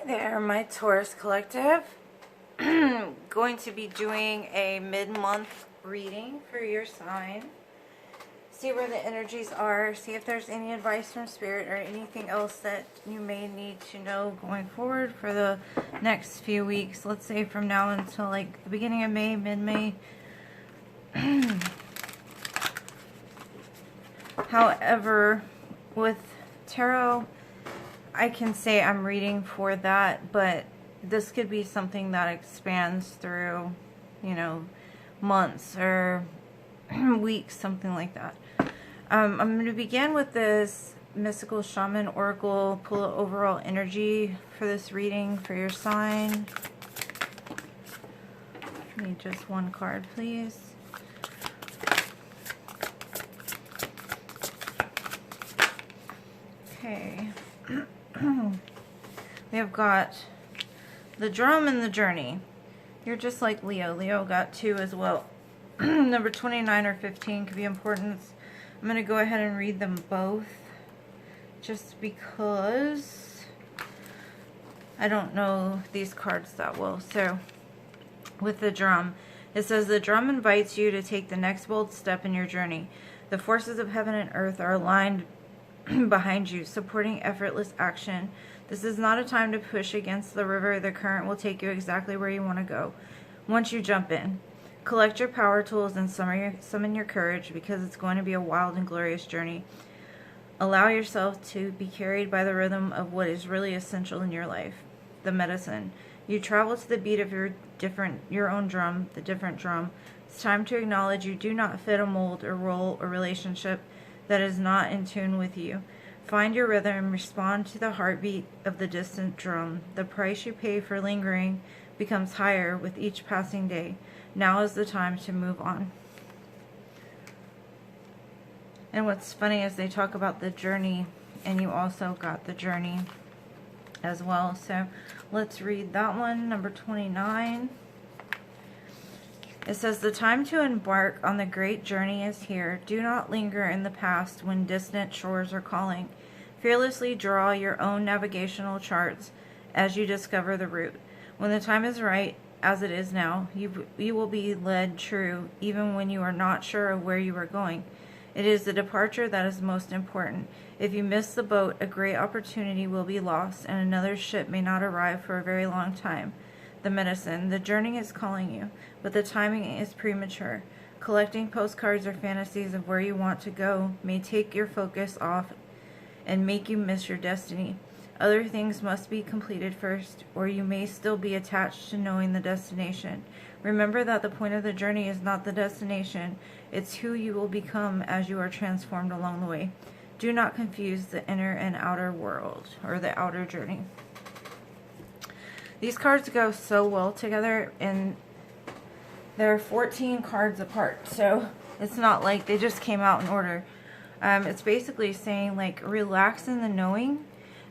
There, my Taurus collective. Going to be doing a mid-month reading for your sign. See where the energies are. See if there's any advice from Spirit or anything else that you may need to know going forward for the next few weeks. Let's say from now until like the beginning of May, mid-May. However, with tarot, I can say I'm reading for that, but this could be something that expands through, you know, months or weeks, something like that. I'm going to begin with this Mystical Shaman Oracle, pull overall energy for this reading for your sign. I need just one card, please. Okay. We have got the drum and the journey. You're just like Leo. Leo got 2 as well. Number 29 or 15 could be important. I'm going to go ahead and read them both just because I don't know these cards that well. So with the drum, it says the drum invites you to take the next bold step in your journey. The forces of heaven and earth are aligned behind you, supporting effortless action. This is not a time to push against the river. The current will take you exactly where you want to go once you jump in. Collect your power tools and summon your courage, because it's going to be a wild and glorious journey. Allow yourself to be carried by the rhythm of what is really essential in your life, the medicine. You travel to the beat of your own drum, the different drum. It's time to acknowledge you do not fit a mold or role or relationship that is not in tune with you. Find your rhythm and respond to the heartbeat of the distant drum. The price you pay for lingering becomes higher with each passing day. Now is the time to move on. And what's funny is they talk about the journey, and you also got the journey as well. So let's read that one, number 29. It says, the time to embark on the great journey is here. Do not linger in the past when distant shores are calling. Fearlessly draw your own navigational charts as you discover the route. When the time is right, as it is now, you will be led true even when you are not sure of where you are going. It is the departure that is most important. If you miss the boat, a great opportunity will be lost, and another ship may not arrive for a very long time. The medicine. The journey is calling you, but the timing is premature. Collecting postcards or fantasies of where you want to go may take your focus off and make you miss your destiny. Other things must be completed first, or you may still be attached to knowing the destination. Remember that the point of the journey is not the destination. It's who you will become as you are transformed along the way. Do not confuse the inner and outer world, or the outer journey. These cards go so well together, and they're 14 cards apart, so it's not like they just came out in order. It's basically saying, like, relax in the knowing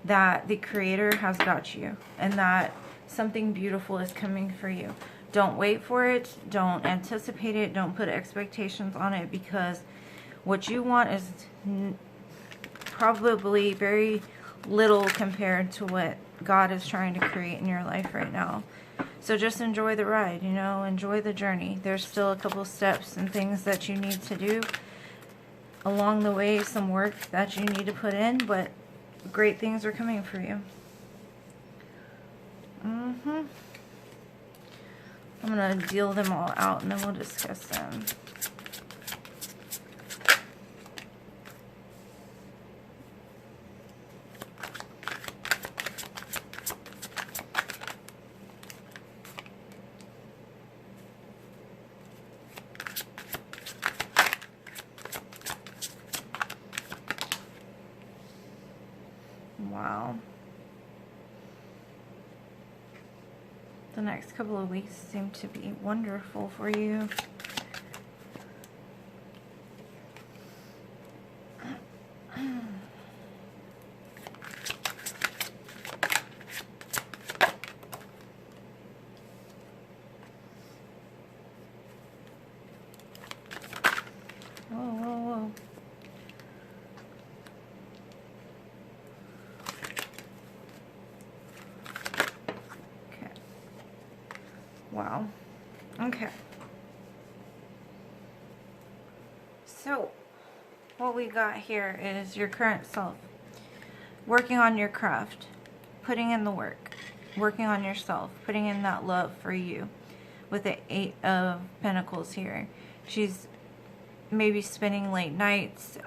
that the Creator has got you, and that something beautiful is coming for you. Don't wait for it. Don't anticipate it. Don't put expectations on it, because what you want is probably very little compared to what God is trying to create in your life right now. So just enjoy the ride, you know, enjoy the journey. There's still a couple steps and things that you need to do along the way, some work that you need to put in, but great things are coming for you. I'm going to deal them all out, and then we'll discuss them. Wow. The next couple of weeks seem to be wonderful for you. Whoa. Wow. Okay. So, what we got here is your current self. Working on your craft. Putting in the work. Working on yourself. Putting in that love for you. With the 8 of Pentacles here. She's maybe spending late nights.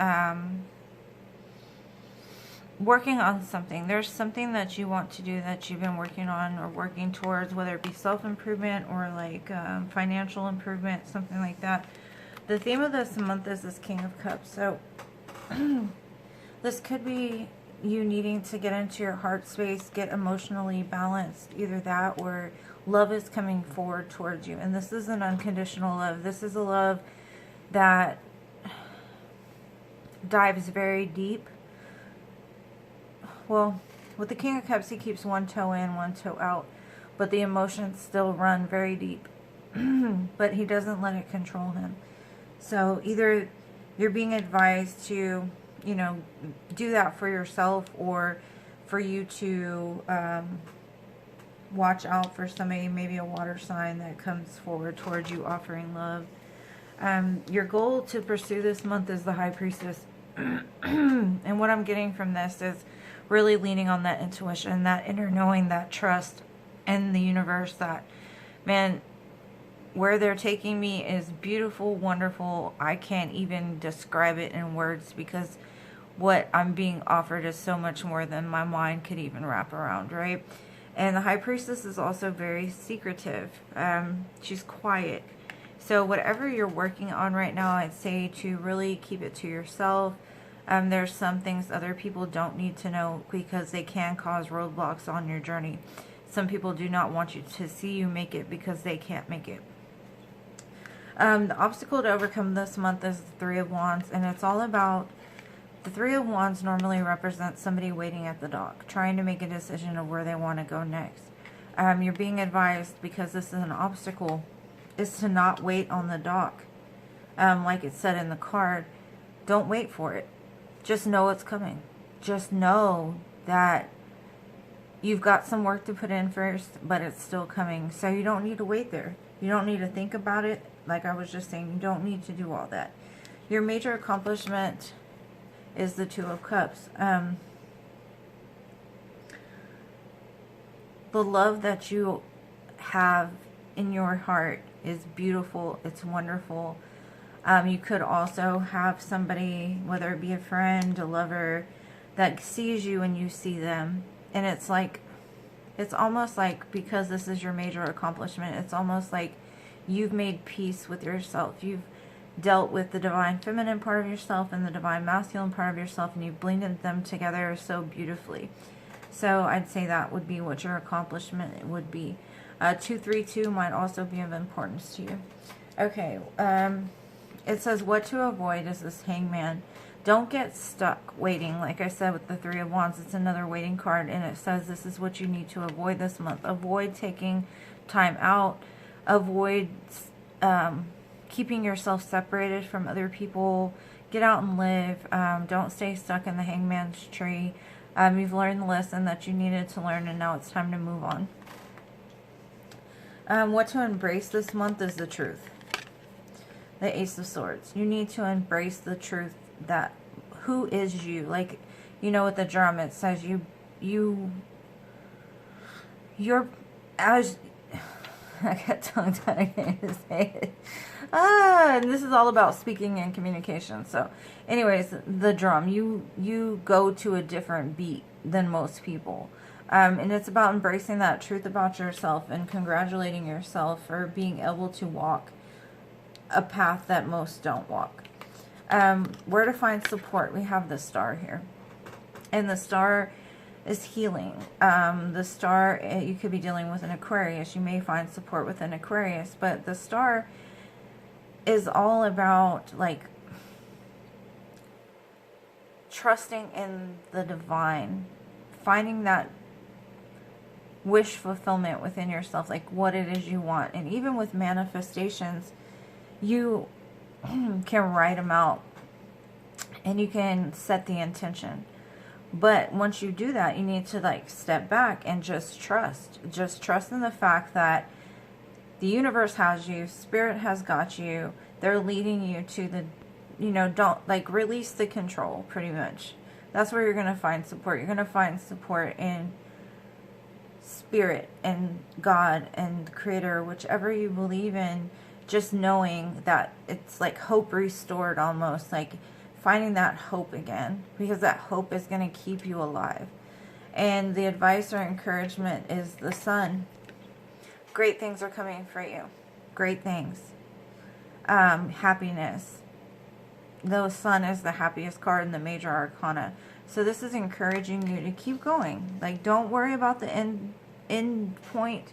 Working on something. There's something that you want to do that you've been working on or working towards, whether it be self-improvement or like financial improvement, something like that. The theme of this month is this King of Cups. So this could be you needing to get into your heart space, get emotionally balanced. Either that or love is coming forward towards you. And this is an unconditional love. This is a love that dives very deep. Well, with the King of Cups, he keeps one toe in, one toe out. But the emotions still run very deep. But he doesn't let it control him. So either you're being advised to, you know, do that for yourself, or for you to watch out for somebody, maybe a water sign that comes forward towards you offering love. Your goal to pursue this month is the High Priestess. And what I'm getting from this is really leaning on that intuition, that inner knowing, that trust in the universe that, man, where they're taking me is beautiful, wonderful. I can't even describe it in words, because what I'm being offered is so much more than my mind could even wrap around, right? And the High Priestess is also very secretive. She's quiet. So whatever you're working on right now, I'd say to really keep it to yourself. There's some things other people don't need to know, because they can cause roadblocks on your journey. Some people do not want you to see you make it because they can't make it. The obstacle to overcome this month is the Three of Wands, and it's all about, the Three of Wands normally represents somebody waiting at the dock, trying to make a decision of where they want to go next. You're being advised, because this is an obstacle, is to not wait on the dock. Like it said in the card, don't wait for it. Just know it's coming. Just know that you've got some work to put in first, but it's still coming. So you don't need to wait there. You don't need to think about it. Like I was just saying, you don't need to do all that. Your major accomplishment is the Two of Cups. The love that you have in your heart is beautiful. It's wonderful. You could also have somebody, whether it be a friend, a lover, that sees you and you see them. And it's like, it's almost like, because this is your major accomplishment, it's almost like you've made peace with yourself. You've dealt with the divine feminine part of yourself and the divine masculine part of yourself, and you've blended them together so beautifully. So I'd say that would be what your accomplishment would be. 232 might also be of importance to you. Okay, it says what to avoid is this Hangman. Don't get stuck waiting. Like I said with the Three of Wands, it's another waiting card, and it says this is what you need to avoid this month. Avoid taking time out. Avoid keeping yourself separated from other people. Get out and live. Don't stay stuck in the Hangman's tree. You've learned the lesson that you needed to learn, and now it's time to move on. What to embrace this month is the truth. The Ace of Swords. You need to embrace the truth that who is you. Like, you know, with the drum, it says you're as I got tongue-tied, I can't even say it. And this is all about speaking and communication. So, anyways, the drum. You go to a different beat than most people. And it's about embracing that truth about yourself and congratulating yourself for being able to walk a path that most don't walk. Where to find support? We have the Star here. And the Star is healing. The Star, you could be dealing with an Aquarius. You may find support with an Aquarius. But the Star is all about, like, trusting in the divine. Finding that wish fulfillment within yourself. Like, what it is you want. And even with manifestations, you can write them out. And you can set the intention. But once you do that, you need to, like, step back and just trust. Just trust in the fact that The universe has you. Spirit has got you. They're leading you to the, don't, like, release the control, pretty much. That's where you're going to find support. You're going to find support in spirit and God and the creator, whichever you believe in, just knowing that it's like hope restored almost, like finding that hope again, because that hope is going to keep you alive. And the advice or encouragement is the sun. Great things are coming for you. Great things. Happiness. The sun is the happiest card in the major arcana. So this is encouraging you to keep going. Like, don't worry about the end point.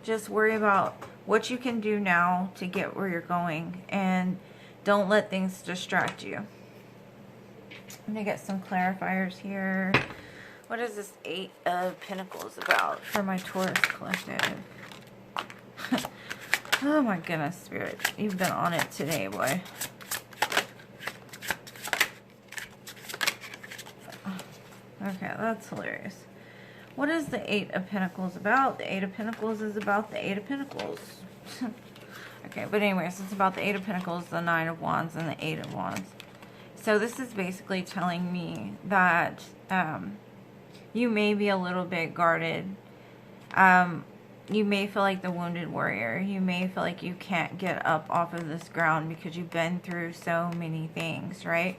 Just worry about what you can do now to get where you're going. And don't let things distract you. I'm going to get some clarifiers here. What is this 8 of Pentacles about for my Taurus collective? Oh my goodness, Spirit. You've been on it today, boy. Okay, that's hilarious. What is the 8 of Pentacles about? The 8 of Pentacles is about the 8 of Pentacles. Okay, but anyways, it's about the 8 of Pentacles, the 9 of Wands, and the 8 of Wands. So this is basically telling me that you may be a little bit guarded. You may feel like the wounded warrior. You may feel like you can't get up off of this ground because you've been through so many things, right?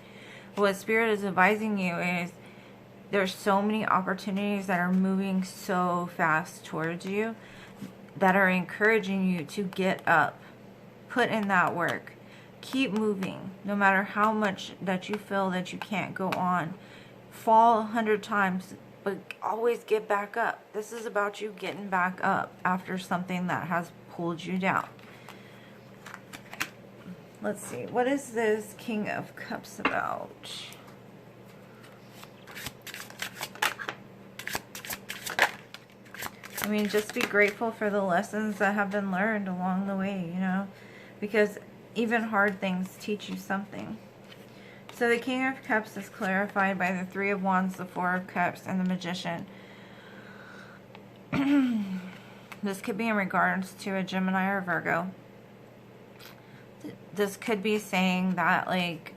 What Spirit is advising you is there's so many opportunities that are moving so fast towards you that are encouraging you to get up. Put in that work. Keep moving. No matter how much that you feel that you can't go on. Fall 100 times, but always get back up. This is about you getting back up after something that has pulled you down. Let's see. What is this King of Cups about? I mean, just be grateful for the lessons that have been learned along the way, you know, because even hard things teach you something. So the King of Cups is clarified by the 3 of Wands, the 4 of Cups, and the Magician. This could be in regards to a Gemini or Virgo. This could be saying that, like,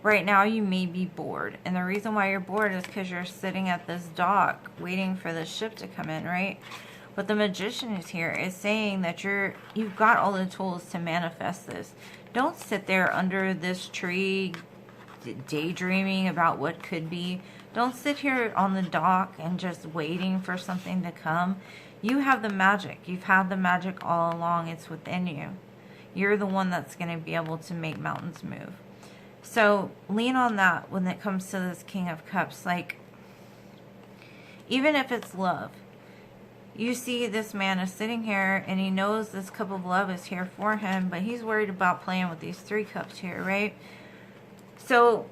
right now you may be bored. And the reason why you're bored is because you're sitting at this dock waiting for the ship to come in, right? What the Magician is here is saying that you've got all the tools to manifest this. Don't sit there under this tree daydreaming about what could be. Don't sit here on the dock and just waiting for something to come. You have the magic. You've had the magic all along. It's within you. You're the one that's going to be able to make mountains move. So lean on that when it comes to this King of Cups. Like, even if it's love, you see this man is sitting here and he knows this cup of love is here for him, but he's worried about playing with these 3 cups here, right? So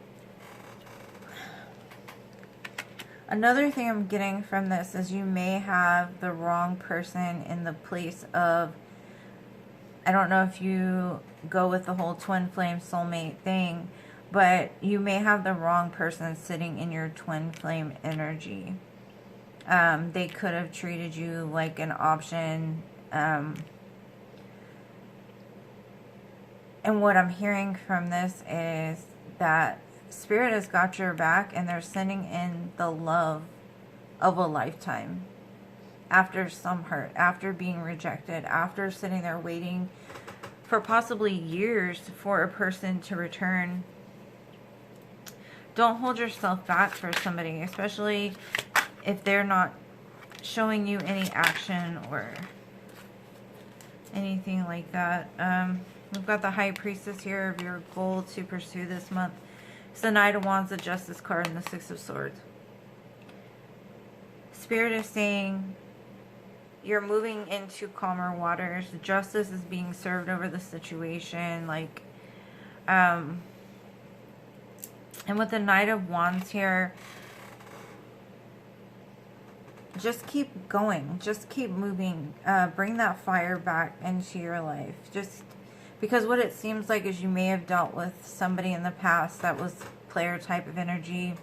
another thing I'm getting from this is you may have the wrong person in the place of, I don't know if you go with the whole twin flame soulmate thing, but you may have the wrong person sitting in your twin flame energy. They could have treated you like an option. And what I'm hearing from this is that Spirit has got your back and they're sending in the love of a lifetime. After some hurt, after being rejected, after sitting there waiting for possibly years for a person to return. Don't hold yourself back for somebody, especially if they're not showing you any action or anything like that. We've got the High Priestess here of your goal to pursue this month. It's the Knight of Wands, the Justice card, and the 6 of Swords. Spirit is saying you're moving into calmer waters. Justice is being served over the situation. Like, and with the Knight of Wands here, just keep going. Just keep moving. Bring that fire back into your life. Just because what it seems like is you may have dealt with somebody in the past that was player type of energy.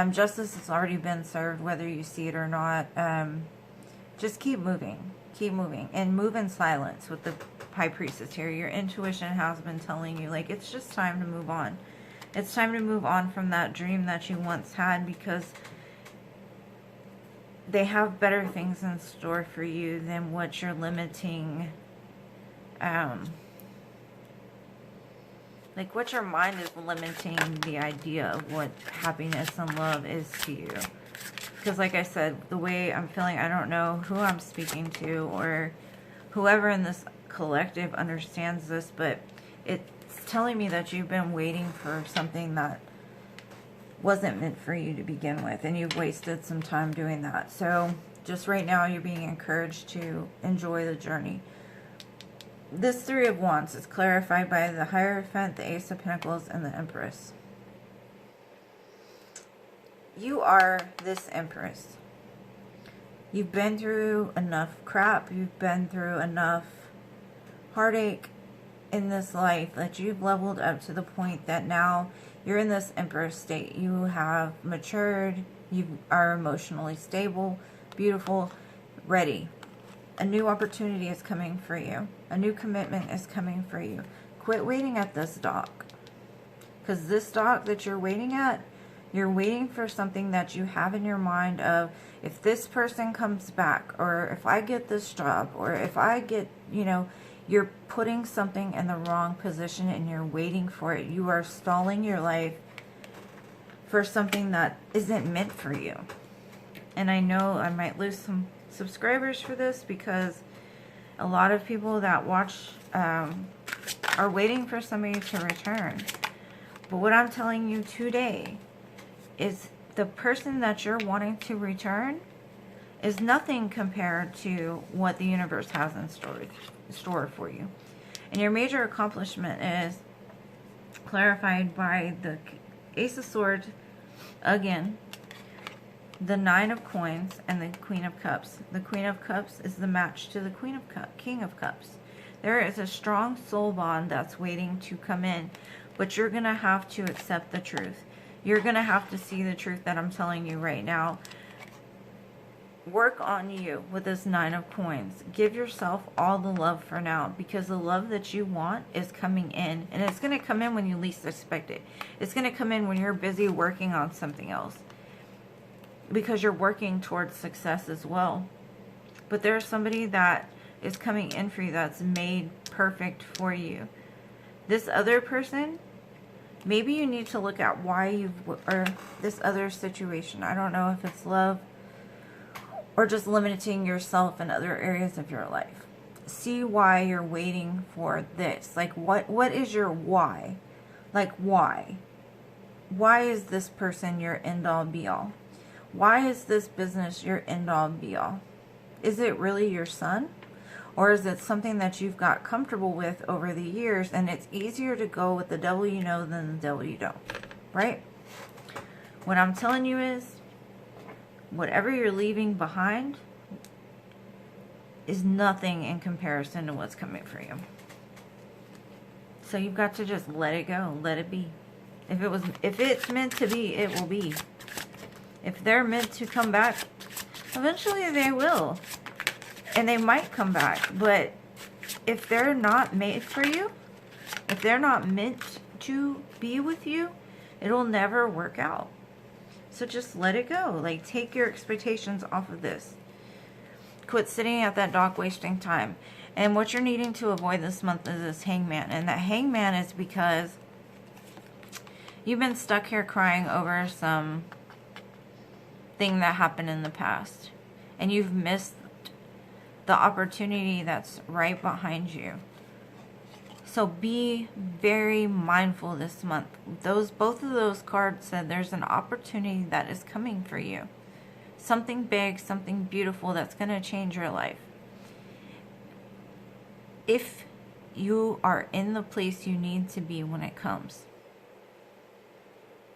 Justice has already been served, whether you see it or not. Just keep moving. Keep moving. And move in silence with the High Priestess here. Your intuition has been telling you, like, it's just time to move on. It's time to move on from that dream that you once had, because they have better things in store for you than what you're limiting, like what your mind is limiting the idea of what happiness and love is to you. Because like I said, the way I'm feeling, I don't know who I'm speaking to or whoever in this collective understands this, but it's telling me that you've been waiting for something that wasn't meant for you to begin with, and you've wasted some time doing that. So just right now you're being encouraged to enjoy the journey. This Three of Wands is clarified by the Hierophant, the Ace of Pentacles, and the Empress. You are this Empress. You've been through enough crap. You've been through enough heartache in this life that you've leveled up to the point that now you're in this Empress state. You have matured. You are emotionally stable, beautiful, ready. A new opportunity is coming for you. A new commitment is coming for you. Quit waiting at this dock. Because this dock that you're waiting at, you're waiting for something that you have in your mind of, if this person comes back, or if I get this job, or if I get, you know, you're putting something in the wrong position and you're waiting for it. You are stalling your life for something that isn't meant for you. And I know I might lose some subscribers for this, because a lot of people that watch are waiting for somebody to return. But what I'm telling you today is the person that you're wanting to return is nothing compared to what the universe has in store for you. And your major accomplishment is clarified by the Ace of Swords again, the Nine of Coins, and the Queen of Cups. The Queen of Cups is the match to the King of Cups. There is a strong soul bond that's waiting to come in, but you're going to have to accept the truth. You're going to have to see the truth that I'm telling you right now. Work on you with this Nine of Coins. Give yourself all the love for now, because the love that you want is coming in, and it's going to come in when you least expect it. It's going to come in when you're busy working on something else, because you're working towards success as well. But there's somebody that is coming in for you that's made perfect for you. This other person, maybe you need to look at why or this other situation. I don't know if it's love or just limiting yourself in other areas of your life. See why you're waiting for this. Like, what is your why? Like, why? Why is this person your end-all be-all? Why is this business your end-all be-all? Is it really your son? Or is it something that you've got comfortable with over the years, and it's easier to go with the devil you know than the devil you don't, right? What I'm telling you is, whatever you're leaving behind is nothing in comparison to what's coming for you. So you've got to just let it go, let it be. If it's meant to be, it will be. If they're meant to come back, eventually they will. And they might come back, but if they're not made for you, if they're not meant to be with you, it'll never work out. So just let it go. Like, take your expectations off of this. Quit sitting at that dock wasting time. And what you're needing to avoid this month is this Hangman. And that Hangman is because you've been stuck here crying over some thing that happened in the past. And you've missed the opportunity that's right behind you. So be very mindful this month. Both of those cards said there's an opportunity that is coming for you. Something big, something beautiful that's going to change your life. If you are in the place you need to be when it comes.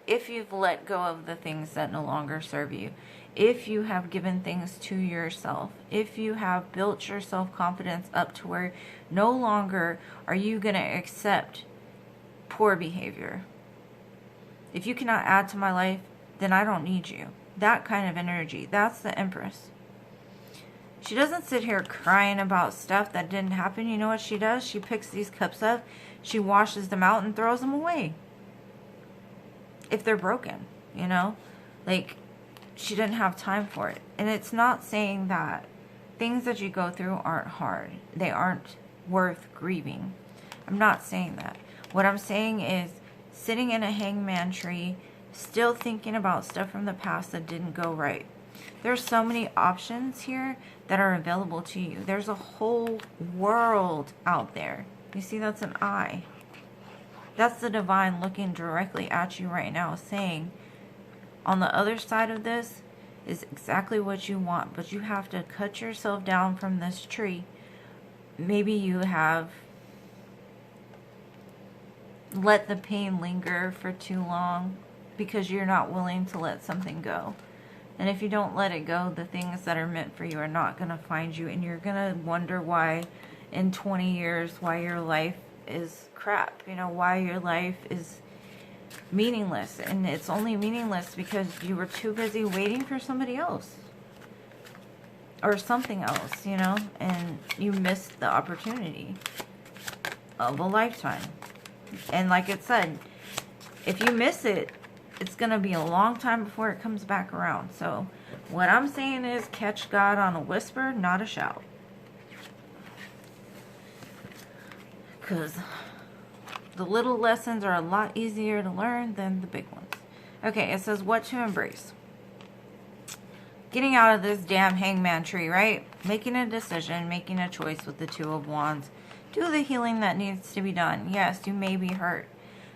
If you've let go of the things that no longer serve you. If you have given things to yourself, if you have built your self-confidence up to where no longer are you going to accept poor behavior. If you cannot add to my life, then I don't need you. That kind of energy. That's the Empress. She doesn't sit here crying about stuff that didn't happen. You know what she does? She picks these cups up, she washes them out and throws them away. If they're broken, you know? Like, she didn't have time for it. And it's not saying that things that you go through aren't hard. They aren't worth grieving. I'm not saying that. What I'm saying is sitting in a hangman tree, still thinking about stuff from the past that didn't go right. There's so many options here that are available to you. There's a whole world out there. You see, that's an eye. That's the divine looking directly at you right now, saying, on the other side of this is exactly what you want, but you have to cut yourself down from this tree. Maybe you have let the pain linger for too long because you're not willing to let something go. And if you don't let it go, the things that are meant for you are not going to find you. And you're going to wonder why in 20 years, why your life is crap. You know, why your life is meaningless. And it's only meaningless because you were too busy waiting for somebody else. Or something else, you know. And you missed the opportunity of a lifetime. And like it said, if you miss it, it's going to be a long time before it comes back around. So what I'm saying is catch God on a whisper, not a shout. Because the little lessons are a lot easier to learn than the big ones. Okay, it says what to embrace. Getting out of this damn hangman tree, right? Making a decision, making a choice with the Two of Wands. Do the healing that needs to be done. Yes, you may be hurt.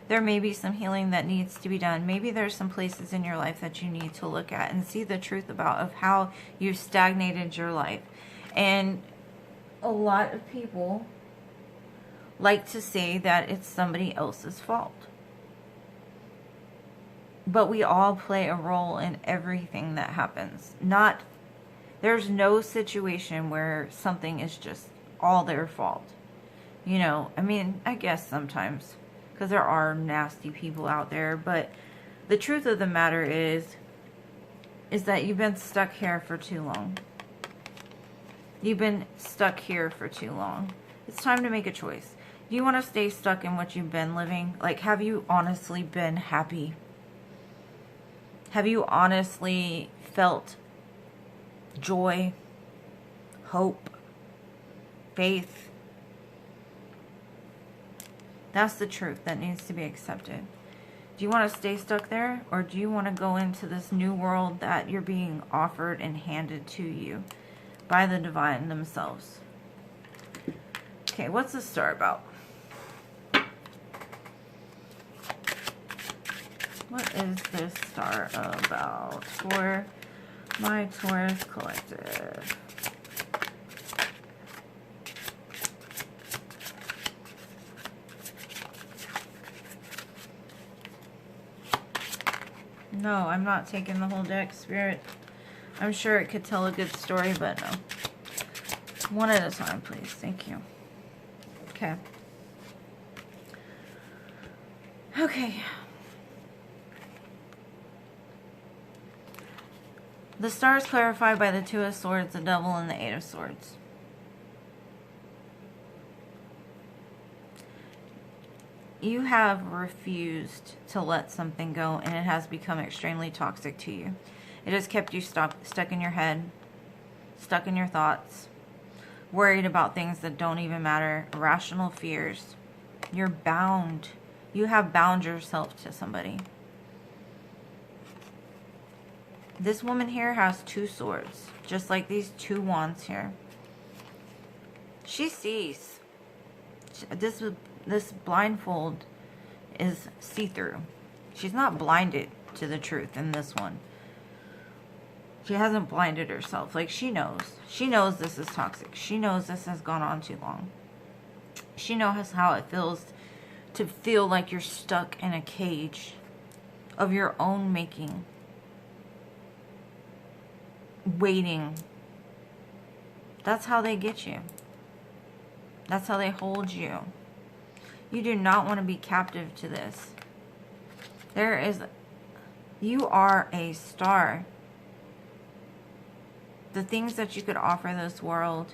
There may be some healing that needs to be done. Maybe there's some places in your life that you need to look at and see the truth about of how you've stagnated your life. And a lot of people like to say that it's somebody else's fault. But we all play a role in everything that happens. There's no situation where something is just all their fault. You know, I mean, I guess sometimes, because there are nasty people out there, but the truth of the matter is that you've been stuck here for too long. You've been stuck here for too long. It's time to make a choice. Do you want to stay stuck in what you've been living? Like, have you honestly been happy? Have you honestly felt joy, hope, faith? That's the truth that needs to be accepted. Do you want to stay stuck there? Or do you want to go into this new world that you're being offered and handed to you by the divine themselves? Okay, what's the star about? What is this star about for my Taurus collective? No, I'm not taking the whole deck, Spirit. I'm sure it could tell a good story, but no. One at a time, please. Thank you. Okay. Okay. The stars clarified by the Two of Swords, the Devil, and the Eight of Swords. You have refused to let something go, and it has become extremely toxic to you. It has kept you stuck in your head, stuck in your thoughts, worried about things that don't even matter, irrational fears. You're bound. You have bound yourself to somebody. This woman here has two swords, just like these two wands here. She sees. This blindfold is see-through. She's not blinded to the truth in this one. She hasn't blinded herself. Like, she knows. She knows this is toxic. She knows this has gone on too long. She knows how it feels to feel like you're stuck in a cage of your own making. Waiting. That's how they get you. That's how they hold you. You do not want to be captive to this. You are a star. The things that you could offer this world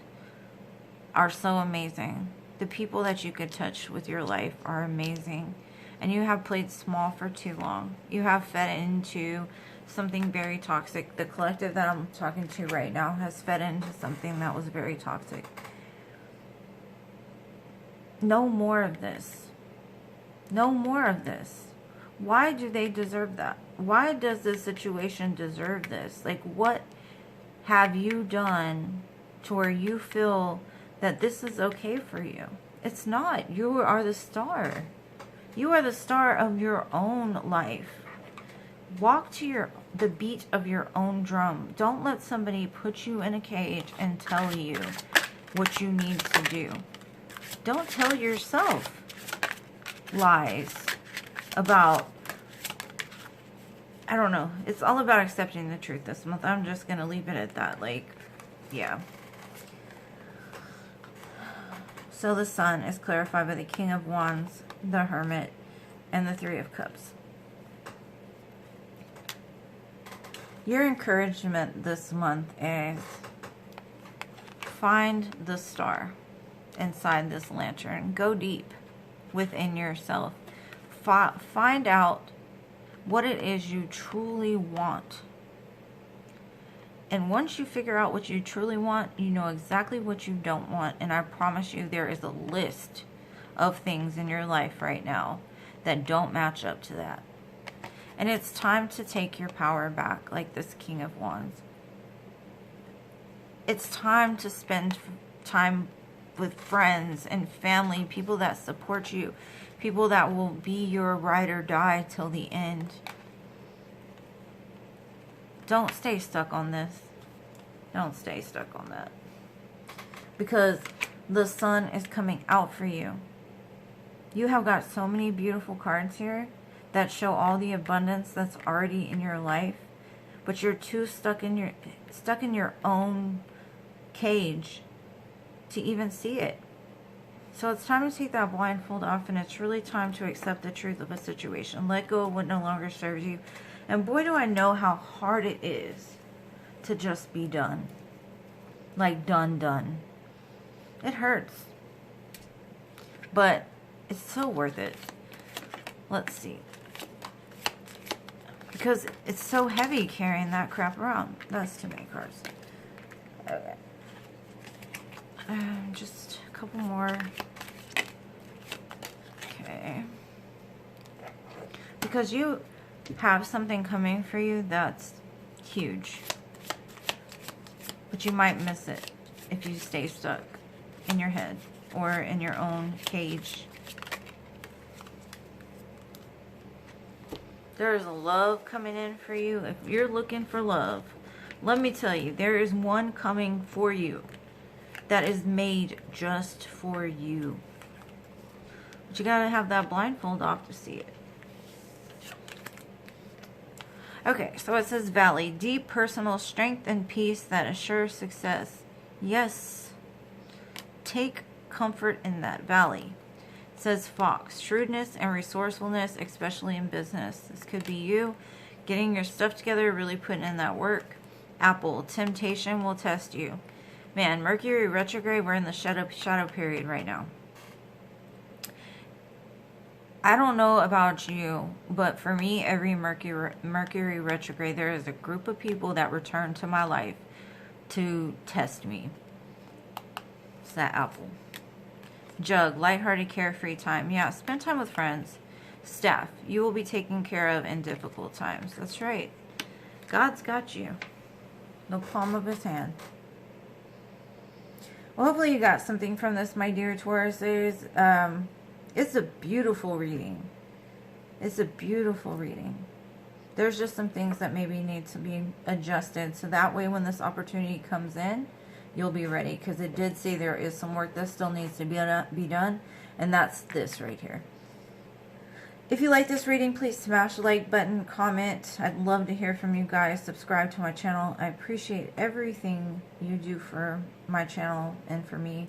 are so amazing. The people that you could touch with your life are amazing. And you have played small for too long. You have fed into something very toxic. The collective that I'm talking to right now has fed into something that was very toxic. No more of this. No more of this. Why do they deserve that? Why does this situation deserve this? Like, what have you done to where you feel that this is okay for you? It's not. You are the star. You are the star of your own life. Walk to the beat of your own drum. Don't let somebody put you in a cage and tell you what you need to do. Don't tell yourself lies about, I don't know. It's all about accepting the truth this month. I'm just going to leave it at that. Like, yeah. So the Sun is clarified by the King of Wands, the Hermit, and the Three of Cups. Your encouragement this month is find the star inside this lantern. Go deep within yourself. Find out what it is you truly want. And once you figure out what you truly want, you know exactly what you don't want. And I promise you, there is a list of things in your life right now that don't match up to that. And it's time to take your power back, like this King of Wands. It's time to spend time with friends and family, people that support you, people that will be your ride or die till the end. Don't stay stuck on this. Don't stay stuck on that. Because the Sun is coming out for you. You have got so many beautiful cards here that show all the abundance that's already in your life, but you're too stuck in your own cage to even see it. So it's time to take that blindfold off, and it's really time to accept the truth of a situation. Let go of what no longer serves you. And boy, do I know how hard it is to just be done. Like done. It hurts. But it's so worth it. Let's see. Because it's so heavy carrying that crap around. That's too many cards. Okay. Just a couple more. Okay. Because you have something coming for you that's huge. But you might miss it if you stay stuck in your head or in your own cage. There is a love coming in for you. If you're looking for love, let me tell you, there is one coming for you that is made just for you. But you gotta have that blindfold off to see it. Okay, so it says Valley, deep personal strength and peace that assures success. Yes, take comfort in that valley. It says Fox, shrewdness and resourcefulness, especially in business. This could be you getting your stuff together, really putting in that work. Apple, temptation will test you. Man, Mercury retrograde, we're in the shadow period right now. I don't know about you, but for me, every Mercury retrograde, there is a group of people that return to my life to test me. It's that Apple. Jug, lighthearted, carefree time. Yeah, spend time with friends. Staff, you will be taken care of in difficult times. That's right. God's got you. The palm of his hand. Well, hopefully you got something from this, my dear Tauruses. It's a beautiful reading. It's a beautiful reading. There's just some things that maybe need to be adjusted, so that way when this opportunity comes in, you'll be ready. Because it did say there is some work that still needs to be done, and that's this right here. If you like this reading, please smash the like button, comment. I'd love to hear from you guys. Subscribe to my channel. I appreciate everything you do for my channel and for me.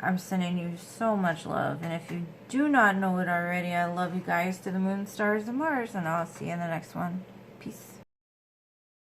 I'm sending you so much love. And if you do not know it already, I love you guys to the moon, stars, and Mars. And I'll see you in the next one. Peace.